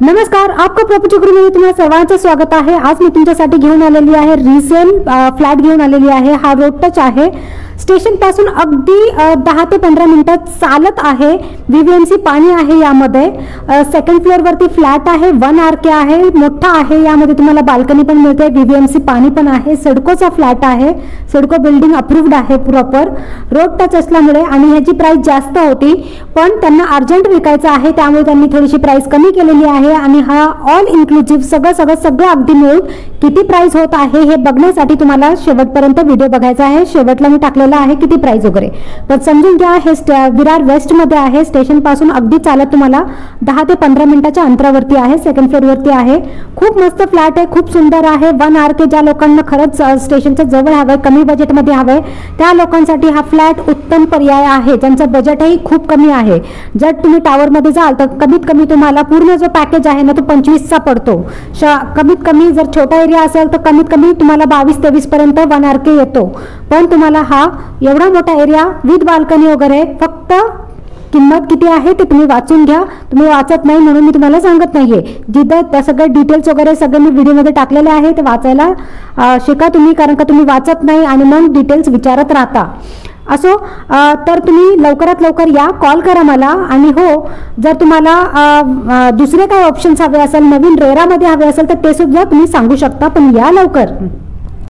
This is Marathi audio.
नमस्कार, आपका प्रॉपर्टी गुरु मध्ये तुम्हाला सर्वांचं स्वागत आहे। आज मी तुमच्यासाठी घेऊन आलेली आहे रिसेल फ्लॅट घेऊन आलेली आहे। हा रोड टच आहे, स्टेशन पासून अगदी 10 ते 15 मिनिटात चालत आहे। व्हीव्हीएमसी पाणी आहे यामध्ये। सेकंड फ्लोर वरती फ्लॅट आहे, 1 आरके आहे, मोठा आहे। यामध्ये तुम्हाला बाल्कनी पण मिळते, व्हीव्हीएमसी पाणी पण आहे। सिडकोचा फ्लॅट आहे, सिडको बिल्डिंग अप्रूव्ड आहे प्रॉपर। रोड टच असल्यामुळे आणि ह्याची प्राइस जास्त होती, पण त्यांना अर्जंट विकायचं आहे त्यामुळे त्यांनी थोडीशी प्राइस कमी केलेली आहे। आणि हा ऑल इन्क्लुसिव्ह सगळं अगदी मिळून किती प्राइस होत आहे हे बघण्यासाठी तुम्हाला शेवटपर्यंत व्हिडिओ बघायचा आहे। शेवटला मी टाकलेला आहे किती प्राइस वगैरे, पण समजून घ्या। हे विरार वेस्ट मध्ये आहे, स्टेशन पासून अगदी चालत तुम्हाला 10 ते 15 मिनिटाच्या अंतरावरती आहे। सेकंड फ्लोर वरती आहे। खूप मस्त फ्लॅट आहे, खूप सुंदर आहे। 1 आरके ज्या लोकांना खरंच स्टेशनच्या जवळ हवंय, कमी बजेटमध्ये हवंय, त्या लोकांसाठी हा फ्लॅट उत्तम पर्याय आहे, ज्यांचं बजेटही खूप कमी आहे। जर तुम्ही टावर मध्ये जाल तर कमीत कमी तुम्हाला पूर्ण जो पॅकेज आहे ना तो 25 चा पडतो। कमीत कमी जर छोटा एरिया असेल तर कमीत कमी तुम्हाला 22-23 पर्यंत 1 आरके येतो। पण तुम्हाला हा एवढा मोठा एरिया विथ बाल्कनी वगैरे, फक्त किंमत किती आहे ते तुम्ही वाचून घ्या। तुम्ही वाचत नाही म्हणून मी तुम्हाला सांगत नाहीये। जिथं सगळे डिटेल्स वगैरे सगळे मी व्हिडिओमध्ये टाकलेले आहे, ते वाचायला शिका तुम्ही, कारण का तुम्ही वाचत नाही आणि मग डिटेल्स विचारत राहता। असो, तर तुम्ही लवकरात लवकर या, कॉल करा मला। आणि हो, जर तुम्हाला दुसरे काही ऑप्शन्स हवे असेल, नवीन रेरामध्ये हवे असेल तर ते सुद्धा तुम्ही सांगू शकता, पण या लवकर।